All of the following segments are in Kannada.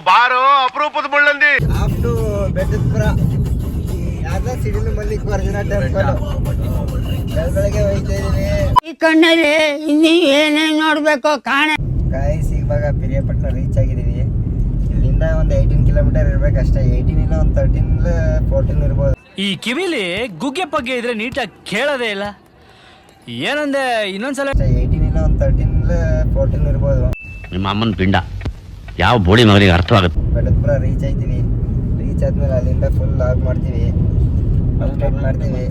ಬಾರೋ ಅಪರೂಪದ ಮುಳ್ಳಂದಿ ಆಫ್ಟು ಬೆಟ್ಟದಪುರ ಯಾವ್ದ ಸಿಡಿಲು ಮಲ್ಲಿಕಾರ್ಜುನ ಟೆಂಪಲ್ ಬೆಳಗ್ಗೆ ಹೋಯ್ತಾ ಇದೀವಿ. ಈ ಕಣ್ಣಲ್ಲಿ ಇನ್ನೀ ಏನೇನ್ ನೋಡ್ಬೇಕು ಕಾಣ. ಗಾಯ್ಸ್ ಇವಾಗ ಪಿರಿಯಾಪಟ್ಟಣ ರೀಚ್ ಆಗಿದೀವಿ. ಇಲ್ಲಿಂದ ಒಂದು 18 ಕಿಲೋಮೀಟರ್ ಇರ್ಬೇಕು ಅಷ್ಟೇ. 18 ಇಲ್ಲ ಒಂದು 13 ಇಲ್ಲ 14 ಇರ್ಬೋದು. ಈ ಕಿವಿಲಿ ಗುಗ್ಗೆ ಪಗ್ಗೆ ಇದ್ರೆ ನೀಟಾಗಿ ಕೇಳೋದೇ ಇಲ್ಲ. ಏನಂದೆ ಇನ್ನೊಂದ್ಸಲ. 18 ಇಲ್ಲ ಒಂದು 13 ಇಲ್ಲ 14 ಇರ್ಬೋದು. ನಿಮ್ಮ ಅಮ್ಮನ ಪಿಂಡ ಯಾವ ಬೋಳಿ ಮಗನಿಗೆ ಅರ್ಥವಾಗುತ್ತೆ. ಬೆಟ್ಟದಪುರ ರೀಚ್ ಆಯ್ತೀವಿ. ರೀಚ್ ಆದ್ಮೇಲೆ ಅಲ್ಲಿಂದ ಫುಲ್ ಲಾಗ್ ಮಾಡ್ತೀವಿ, ಅಪ್ಡೇಟ್ ಮಾಡ್ತೀವಿ.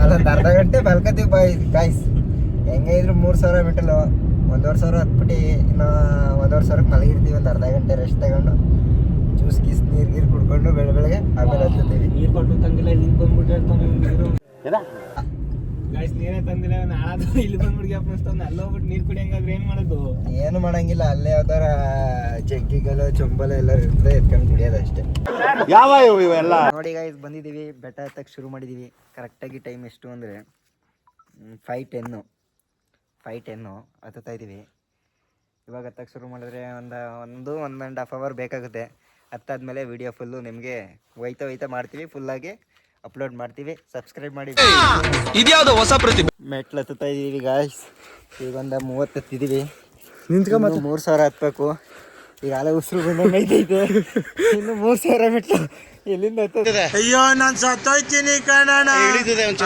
ಅಲ್ಲೊಂದು ಅರ್ಧ ಗಂಟೆ ಮಲ್ಕೋತೀವಿ ಗಾಯ್ಸ್. ಹೆಂಗೆ ಇದ್ರು 3000 ಮೆಟಲು 1,500 ಹತ್ಬಿಟ್ಟು ಇನ್ನು 1,500 ಮಲಗಿರ್ತೀವಿ. ಒಂದು ಅರ್ಧ ಗಂಟೆ ರೆಸ್ಟ್ ತಗೊಂಡು ಜ್ಯೂಸ್ ಗೀಸ್ ನೀರು ಕುಡ್ಕೊಂಡು ಬೆಳಗ್ಗೆ ಆಮೇಲೆ ಹತ್ತೀವಿ. ನೀರು ಕೊಟ್ಟು ತಂದಿಲ್ಲ, ಇಲ್ಲಿ ಬಂದ್ಬಿಟ್ಟು ಹೇಳ್ತಾನೆ ನೀರು ಗಾಯ್ಸ್. ನೀರೇ ತಂದಿಲ್ಲ, ನಾಳೆ ಇಲ್ಲಿ ಬಂದ್ಬಿಟ್ಟು ಅಪ್ಪಿಸ್ತಾನೆ. ಅಲ್ಲಿ ಹೋಗ್ಬಿಟ್ಟು ನೀರು ಕುಡಿಯಂಗಾದ್ರೆ ಏನು ಮಾಡೋದು? ಏನು ಮಾಡಂಗಿಲ್ಲ, ಅಲ್ಲೇ ಯಾವ್ದಾರ ಜಗ್ಗಿಗಳು ಚೊಂಬಲ ಎಲ್ಲ ಇರ್ತದೆ, ಎತ್ಕೊಂಡು ಕುಡಿಯೋದು ಅಷ್ಟೇ. ಯಾವ ಇವೆಲ್ಲ ನೋಡಿ ಗಾಯ್ಸ್, ಬಂದಿದ್ದೀವಿ. ಬೆಟ್ಟ ಹತ್ತಕ್ಕೆ ಶುರು ಮಾಡಿದ್ದೀವಿ. ಕರೆಕ್ಟಾಗಿ ಟೈಮ್ ಎಷ್ಟು ಅಂದರೆ 5:10 ಹತ್ತುತ್ತಾ ಇದ್ದೀವಿ. ಇವಾಗ ಹತ್ತಕ್ಕೆ ಶುರು ಮಾಡಿದ್ರೆ ಒಂದು 1.5 ಅವರ್ ಬೇಕಾಗುತ್ತೆ. ಹತ್ತಾದ್ಮೇಲೆ ವಿಡಿಯೋ ಫುಲ್ಲು ನಿಮಗೆ ಹೋಯ್ತಾ ಮಾಡ್ತೀವಿ, ಫುಲ್ಲಾಗಿ ಅಪ್ಲೋಡ್ ಮಾಡ್ತೀವಿ. ಸಬ್ಸ್ಕ್ರೈಬ್ ಮಾಡಿ. ಇದ್ಯಾವುದೋ ಹೊಸ ಪ್ರತಿಭೆ. ಮೆಟ್ಲು ಹತ್ತುತ್ತಾ ಇದ್ದೀವಿ ಗಾಯ್ಸ್. ಈಗ ಒಂದು 30 ಹತ್ತಿದ್ದೀವಿ. ನಿಂತ್ಕೊಂಬತ್ತು 3,000 ಹತ್ಬೇಕು. ಈಗ ಅಲೆ ಉಸಿರು ಬಂದಂಗೆ ಐತೈತೆ. ಇನ್ನು 3,000 ಮೆಟ್ಲು ಎಲ್ಲಿಂದ ಹತ್ತದೆ? ಅಯ್ಯೋ ನಾನು ಸತ್ತೋಯ್ತೀನಿ ಕಣಣ್ಣ,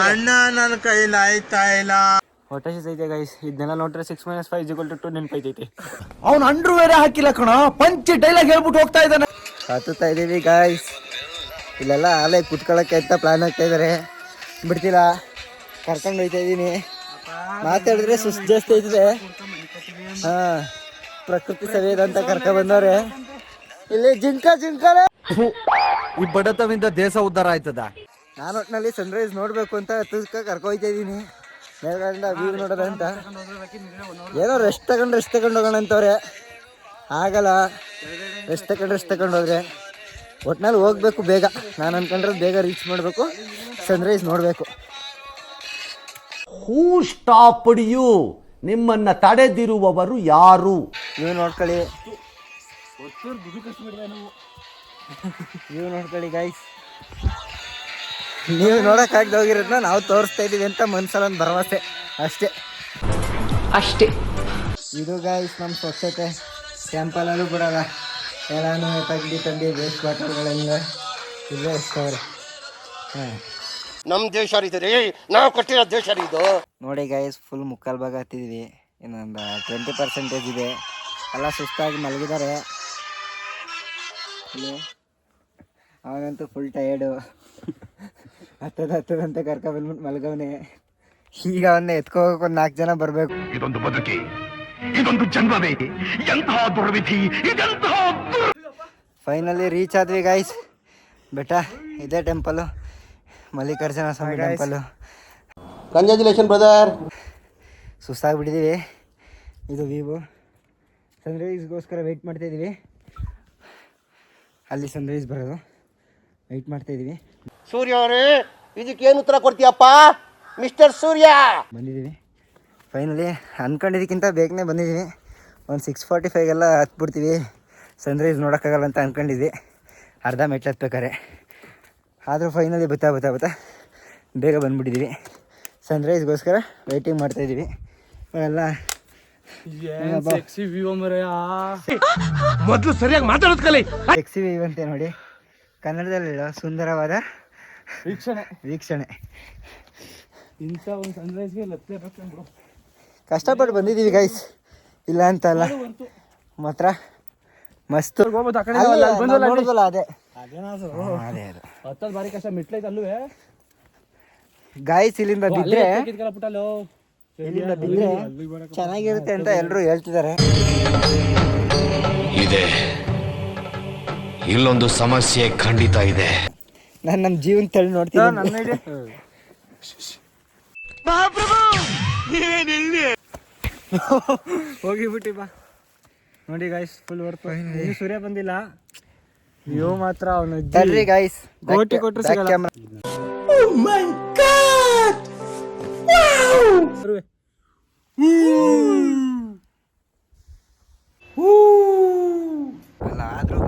ಅಣ್ಣ ನನ್ನ ಕೈಲಿ ಆಯ್ತಾ ಇಲ್ಲ. ಹೊಟ್ಟೆ ಐತೆ ಗಾಯ್ಸ್. ಇದನ್ನೆಲ್ಲ ನೋಡ್ರೆ 6 - 5 = 2 ನೆನಪೈತೈತೆ. ಅವ್ನು ಅಂಡ್ರು ಬೇರೆ ಹಾಕಿಲ್ಲ ಕಣ, ಪಂಚ್ ಡೈಲಾಗ್ ಹೇಳ್ಬಿಟ್ಟು ಹೋಗ್ತಾ ಇದ್ದಾನೆ. ಹತ್ತುತ್ತಾ ಇದ್ದೀವಿ ಗಾಯ್ಸ್. ಇಲ್ಲೆಲ್ಲ ಆಲೆ ಕುತ್ಕೊಳ್ಳೋಕ್ಕೆ ಅಂತ ಪ್ಲಾನ್ ಆಗ್ತಾ ಇದ್ದಾರೆ. ಬಿಡ್ತಿಲ್ಲ, ಕರ್ಕೊಂಡು ಹೋಯ್ತಾ ಇದ್ದೀನಿ. ಮಾತಾಡಿದ್ರೆ ಸುಸ್ತು ಜಾಸ್ತಿ ಆಯ್ತದೆ. ಹಾಂ, ಪ್ರಕೃತಿ ಸವಿಯದ ಅಂತ ಕರ್ಕೊಂಡು ಬಂದವ್ರೆ. ಇಲ್ಲಿ ಜಿಂಕಲೇ. ಈ ಬಡತವಿಂದ ದೇಶ ಉದ್ಧಾರ ಆಯ್ತದ. ನಾನು ಒಟ್ಟಿನಲ್ಲಿ ಸನ್ರೈಸ್ ನೋಡಬೇಕು ಅಂತ ಹತ್ತಕ್ಕೆ ಕರ್ಕೊಯ್ತಾ ಇದ್ದೀನಿ. ಮೇಲ್ಗಡೆಯಿಂದ ವ್ಯೂ ನೋಡೋದಂತ. ಏನೋ ರೆಸ್ಟ್ ತಗೊಂಡು ಹೋಗೋಣ ಅಂತವ್ರೆ. ಆಗಲ್ಲ, ರೆಸ್ಟ್ ತಗೊಂಡು ಹೋದ್ರೆ ಒಟ್ಟಿನಲ್ಲಿ ಹೋಗ್ಬೇಕು ಬೇಗ. ನಾನು ಅನ್ಕೊಂಡ್ರೆ ಬೇಗ ರೀಚ್ ಮಾಡಬೇಕು, ಸನ್ರೈಸ್ ನೋಡಬೇಕು. ಹೂ ಸ್ಟಾಪ್ಡ್ ಯು? ನಿಮ್ಮನ್ನ ತಡೆದಿರುವವರು ಯಾರು? ನೀವು ನೋಡ್ಕೊಳ್ಳಿ ಗೈಸ್. ನೀವು ನೋಡೋಕ್ಕಾಗ್ದು ಹೋಗಿರೋದನ್ನ ನಾವು ತೋರಿಸ್ತಾ ಇದ್ದೀವಿ ಅಂತ ಮನ್ಸಲ್ಲಿ ಒಂದು ಭರವಸೆ ಅಷ್ಟೇ. ಇದು ಗೈಸ್ ನಮ್ಮ ಸ್ವಚ್ಛತೆ. ಟೆಂಪಲಲ್ಲೂ ಬಿಡಲ್ಲ, ಎಲ್ಲಾನು ತಂದು ವೇಸ್ಟ್ ವಾಟರ್ಗಳೆಲ್ಲ ಇಲ್ಲೇ ಇರ್ತವ್ರೆ. ನಮ್ ದೇಶ ಇದು ರೀ, ನಾವು ಕಟ್ಟಿರೋ ದೇಶ ಇದು. ನೋಡಿ ಗೈಸ್, ಫುಲ್ ಮುಕ್ಕಾಲು ಭಾಗ ಹತ್ತಿದ್ವಿ. ಇನ್ನೊಂದು 20% ಇದೆ. ಎಲ್ಲ ಸುಸ್ತಾಗಿ ಮಲಗಿದ್ದಾರೆ. ಅವನಂತೂ ಫುಲ್ ಟಯರ್ಡು. ಹತ್ತದಂತ ಕರ್ಕೊಂಡ್ಬಂದ್ಬಿಟ್ಟು ಮಲಗವನೆ. ಈಗ ಅವನ್ನ ಎತ್ಕೋಬೇಕು, ಒಂದು 4 ಜನ ಬರಬೇಕು. ಇದೊಂದು ಬದುಕಿ, ಇದೊಂದು ಜನ್ಮವೇ, ಎಂತಹ ದುರ್ವಿಧಿ, ಇದೆಂತಹ ಫೈನಲಿ ರೀಚ್ ಆದ್ವಿ ಗೈಸ್. ಬೆಟ್ಟ ಇದೇ temple, Mallikarjuna Swamy temple. Congratulation brother. ಸುಸ್ತಾಗ್ಬಿಟ್ಟಿದ್ದೀವಿ. ಇದು ವ್ಯೂ. ಸನ್ರೈಸ್ಗೋಸ್ಕರ ವೆಯ್ಟ್ ಮಾಡ್ತಾಯಿದ್ದೀವಿ. ಅಲ್ಲಿ ಸನ್ರೈಸ್ ಬರೋದು ವೆಯ್ಟ್ ಮಾಡ್ತಾಯಿದ್ದೀವಿ. ಸೂರ್ಯ ಅವರೇ, ಇದಕ್ಕೇನು ಉತ್ತರ ಕೊಡ್ತೀಯಪ್ಪ ಮಿಸ್ಟರ್ ಸೂರ್ಯ? ಬಂದಿದ್ದೀವಿ ಫೈನಲಿ. ಅಂದ್ಕೊಂಡಿದ್ದಕ್ಕಿಂತ ಬೇಗನೆ ಬಂದಿದ್ದೀವಿ. ಒಂದು 6:45 ಹತ್ಬಿಡ್ತೀವಿ. ಸನ್ರೈಸ್ ನೋಡೋಕ್ಕಾಗಲ್ಲ ಅಂತ ಅಂದ್ಕೊಂಡಿದ್ವಿ. ಅರ್ಧ ಮೆಟ್ಲು ಹತ್ಬೇಕಾರೆ. ಆದರೂ ಫೈನಲಿ ಬತ್ತಾ ಬೇಗ ಬಂದುಬಿಟ್ಟಿದ್ದೀವಿ. ಸನ್ರೈಸ್ಗೋಸ್ಕರ ವೆಯ್ಟಿಂಗ್ ಮಾಡ್ತಾಯಿದ್ದೀವಿ. ಎಲ್ಲ ಮೊದಲು ಸರಿಯಾಗಿ ಮಾತಾಡೋದು ಕಲಿ. ಸೆಕ್ಸಿ ವ್ಯೂ ಅಂತೆ ನೋಡಿ, ಕನ್ನಡದಲ್ಲಿ ಸುಂದರವಾದ ವೀಕ್ಷಣೆ. ಇಂಥ ಒಂದು ಸನ್ರೈಸ್ಗೆ ಕಷ್ಟಪಟ್ಟು ಬಂದಿದ್ದೀವಿ ಗೈಸ್, ಇಲ್ಲ ಅಂತ ಅಲ್ಲ. ಮಾತ್ರ ಮಸ್ತ್. ಅದೇ ಭಾರಿ ಕಷ್ಟ ಮೆಟ್ಲೈತೆ ಅಲ್ಲವೇ ಗಾಯ್ಸ್. ಇಲ್ಲಿಂದ ಬಿದ್ದರೆ ಚೆನ್ನಾಗಿರುತ್ತೆ ಅಂತ ಎಲ್ಲರೂ ಹೇಳ್ತಿದ್ದಾರೆ. ಇದೆ, ಇಲ್ಲೊಂದು ಸಮಸ್ಯೆ ಖಂಡಿತ ಇದೆ. ನಾನು ನಮ್ಮ ಜೀವನ ತಳ್ಳಿ ನೋಡ್ತೀನಿ. ಹೋಗಿಬಿಟ್ಟಿ ಬಾ. ನೋಡಿ ಗಾಯ್ಸ್, ಫುಲ್ ವರ್ಕ್. ಸೂರ್ಯ ಬಂದಿಲ್ಲ, ನೀವು ಮಾತ್ರ ಅವನು ತರ್ರಿ ಗಾಯ್ಸ್. ಕೋಟಿ ಕೊಟ್ಟರು ಸಿಗಲ್ಲ.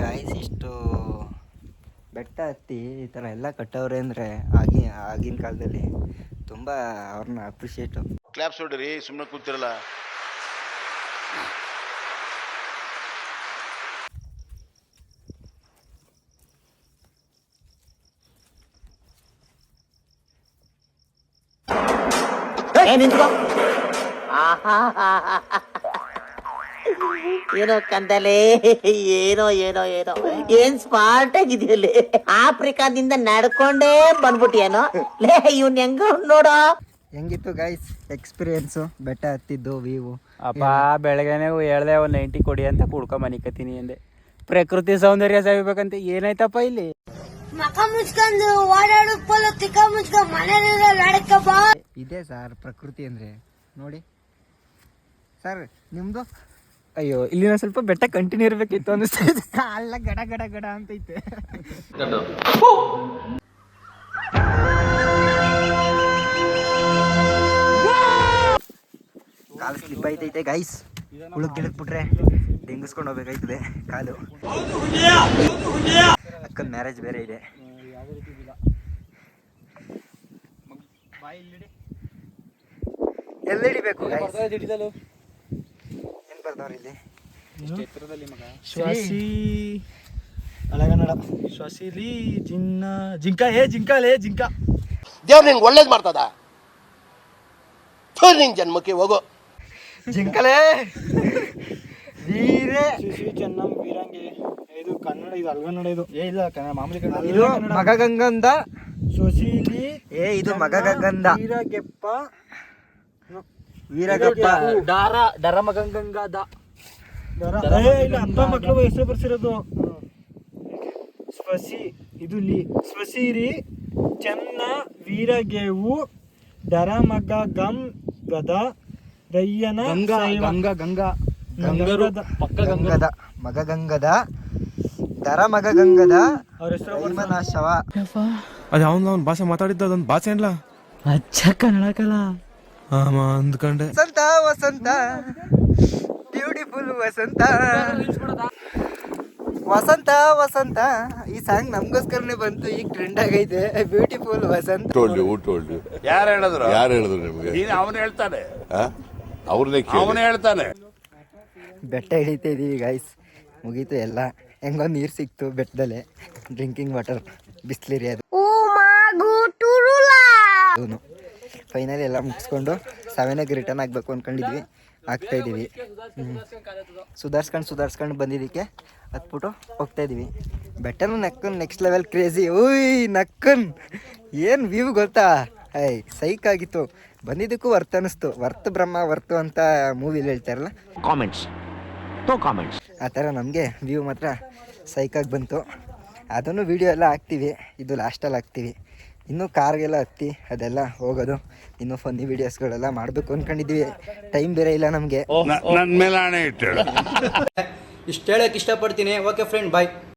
ಗಾಯ್ಸ್ ಇಷ್ಟು ಬೆಟ್ಟ ಹತ್ತಿ ಈ ಥರ ಎಲ್ಲ ಕಟ್ಟವ್ರೆ ಅಂದರೆ ಆಗಿನ ಕಾಲದಲ್ಲಿ ತುಂಬ ಅವ್ರನ್ನ ಅಪ್ರಿಷಿಯೇಟು. ಕ್ಲಾಪ್ಸ್ ಹೊಡ್ರಿ, ಸುಮ್ಮನೆ ಕೂತಿರಲ್ಲ. ಏನೋ ಕಂದಲೆ, ಏನೋ ಏನೋ ಏನೋ ಏನ್ ಸ್ಮಾರ್ಟ್ ಆಗಿದೆಯಲ್ಲಿ. ಆಫ್ರಿಕಾದಿಂದ ನಡ್ಕೊಂಡೇ ಬಂದ್ಬಿಟ್ಟಿಯೇನೋ ಲೇ, ಇವ್ನ ಹೆಂಗ ನೋಡೋ. ಹೆಂಗಿತ್ತು ಗೈಸ್ ಎಕ್ಸ್ಪೀರಿಯನ್ಸು ಬೆಟ್ಟ ಹತ್ತಿದ್ದು ವ್ಯೂ? ಅಪ್ಪ ಬೆಳಗ್ಗೆನೆ ಹೇಳ್ದೆ ಒಂದು 90 ಕೊಡಿ ಅಂತ ಕುಡ್ಕೊ ಮನಿಕತೀನಿ ಅಂದೆ. ಪ್ರಕೃತಿ ಸೌಂದರ್ಯ ಸವಿಬೇಕಂತ ಏನಾಯ್ತಪ್ಪ ಇಲ್ಲಿ? ಮಕ ಮುಚ್ಕೊಂಡು ಓಡಾಡಕ್ ಪೋಲು ತಿಕ್ಕ ಮುಚ್ಕೊಂಡು ಮನೆಯಲ್ಲ ನಡಕ ಬಾ. ಇದೇ ಸರ್ ಪ್ರಕೃತಿ ಅಂದರೆ. ನೋಡಿ ಸರ್ ನಿಮ್ಮದು. ಅಯ್ಯೋ, ಇಲ್ಲಿನ ಸ್ವಲ್ಪ ಬೆಟ್ಟ ಕಂಟಿನ್ಯೂ ಇರ್ಬೇಕಿತ್ತು ಅನಿಸ್ತಾ ಇದೆ. ಅಲ್ಲ ಗಡ ಗಡ ಗಡ ಅಂತೈತೆ. ಕಾಲು ಸ್ಲಿಪ್ ಐತೈತೆ ಗೈಸ್. ಹುಳುಕ್ ಗಿಳಕ್ಬಿಟ್ರೆ ಡೆಂಗಿಸ್ಕೊಂಡು ಹೋಗ್ಬೇಕಾಯ್ತದೆ ಕಾಲು. ಅಕ್ಕನ ಮ್ಯಾರೇಜ್ ಬೇರೆ ಇದೆ. ಎಲ್ಲಿ ಹಿಡಿಬೇಕು? ಏನ್ ಬರ್ದವ್ರ ಇಲ್ಲಿ? ಶ್ವಾಸಿ ಅಲಗನ್ನಡ ಶ್ವಾಸಿಲಿ ಜಿನ್ನ ಜಿಂಕ ಜಿಂಕಾಲೇ ಜಿಂಕ. ದೇವ್ರು ನಿಂಗೆ ಒಳ್ಳೇದು ಮಾಡ್ತದ. ನಿಂಗೆ ಜನ್ಮಕ್ಕೆ ಹೋಗೋ ಜಿಂಕಲೇ ವೀರೇ ಚೆನ್ನಂ ವೀರಂಗಿ. ಇದು ಕನ್ನಡ, ಇದು ಅಲ್ಗನ್ನಡ. ಇದು ಇಲ್ಲ ಕನ್ನಡ, ಮಾಮೂಲಿ ಕನ್ನಡ. ಇದು ಮಗಗಂಗಂದ ಸೊಸಿಲಿ ಇದು ಮಗಗಂಗಂದ ವೀರಗೆಪ್ಪ ವೀರಗಪ್ಪ ಡರ ಮಗಂಗಂಗದ ಅಪ್ಪ ಮಕ್ಕಳು ಹೆಸರು ಬರ್ಸಿರೋದು. ಸ್ವಸಿ ಇದು ಲಿ ಸ್ವಸಿರಿ ಚೆನ್ನ ವೀರಗೇವು ಡರ ಮಗ ಗಂ ಗದ ರಯ್ಯನ ಗಂಗಾ ಗಂಗಾ ಗಂಗದ ಮಗಗಂಗದ ದರ ಮಗಗಂಗದ ನಾಶವ. ಅದು ಅವನು ಭಾಷೆ ಮಾತಾಡಿದ್ದ ಅದೊಂದು ಭಾಷೆ ಅಲ್ಲ, ಅಚ್ಚ ಕನ್ನಡ ಕಲ ಅಂದ್ಕೊಂಡೆ. ವಸಂತ ವಸಂತ ಬ್ಯೂಟಿಫುಲ್ ವಸಂತ ವಸಂತ ವಸಂತ. ಈ ಸಾಂಗ್ ನಮ್ಗೋಸ್ಕರನೇ ಬಂತು, ಈಗ ಟ್ರೆಂಡ್ ಆಗೈತೆ. ಬ್ಯೂಟಿಫುಲ್ ವಸಂತ. ಯಾರು ಹೇಳಿದ್ರು? ಯಾರು ಹೇಳಿದ್ರು ನಿಮ್ಗೆ? ಅವನು ಹೇಳ್ತಾನೆ, ಅವನೇ ಹೇಳ್ತಾನೆ. ಬೆಟ್ಟ ಹಿಡಿತಾ ಇದೀವಿ ಗೈಸ್. ಮುಗೀತು ಎಲ್ಲ. ಹೆಂಗೋ ನೀರು ಸಿಕ್ತು ಬೆಟ್ಟದಲ್ಲೇ, ಡ್ರಿಂಕಿಂಗ್ ವಾಟರ್, ಬಿಸ್ಲೇರಿ ಅದು. ಫೈನಲಿ ಎಲ್ಲ ಮುಗಿಸ್ಕೊಂಡು 7ಗೆ ರಿಟರ್ನ್ ಆಗಬೇಕು ಅಂದ್ಕೊಂಡಿದ್ವಿ, ಆಗ್ತಾಯಿದ್ದೀವಿ. ಸುಧಾರ್ಸ್ಕೊಂಡು ಬಂದಿದ್ದಕ್ಕೆ ಹತ್ಬಿಟ್ಟು ಹೋಗ್ತಾಯಿದ್ದೀವಿ. ಬೆಟ್ಟನೂ ನಕ್ಕನ್ ನೆಕ್ಸ್ಟ್ ಲೆವೆಲ್ ಕ್ರೇಜಿ. ಓಯ್ ನಕ್ಕನ್ ಏನು ವ್ಯೂ ಗೊತ್ತಾ? ಸೈಕ್ ಆಗಿತ್ತು. ಬಂದಿದ್ದಕ್ಕೂ ವರ್ತ್ ಅನ್ನಿಸ್ತು. ವರ್ತ್ ಬ್ರಹ್ಮ ವರ್ತು ಅಂತ ಮೂವಿಲಿ ಹೇಳ್ತಾರಲ್ಲ, ಕಾಮೆಂಟ್ಸ್ ಆ ಥರ ನಮಗೆ ವ್ಯೂ ಮಾತ್ರ ಸೈಕಾಗಿ ಬಂತು. ಅದನ್ನು ವೀಡಿಯೋ ಎಲ್ಲ ಹಾಕ್ತೀವಿ, ಇದು ಲಾಸ್ಟಲ್ಲಿ ಹಾಕ್ತೀವಿ. ಇನ್ನೂ ಕಾರ್ಗೆಲ್ಲ ಹತ್ತಿ ಅದೆಲ್ಲ ಹೋಗೋದು, ಇನ್ನೂ ಫನ್ನಿ ವೀಡಿಯೋಸ್ಗಳೆಲ್ಲ ಮಾಡಬೇಕು ಅಂದ್ಕೊಂಡಿದ್ವಿ. ಟೈಮ್ ಬೇರೆ ಇಲ್ಲ ನಮಗೆ. ನನ್ನ ಮೇಲೆ ಆಣೆ ಇಟ್ಟು ಇಷ್ಟು ಹೇಳಕ್ಕೆ ಇಷ್ಟಪಡ್ತೀನಿ. ಓಕೆ ಫ್ರೆಂಡ್, ಬಾಯ್.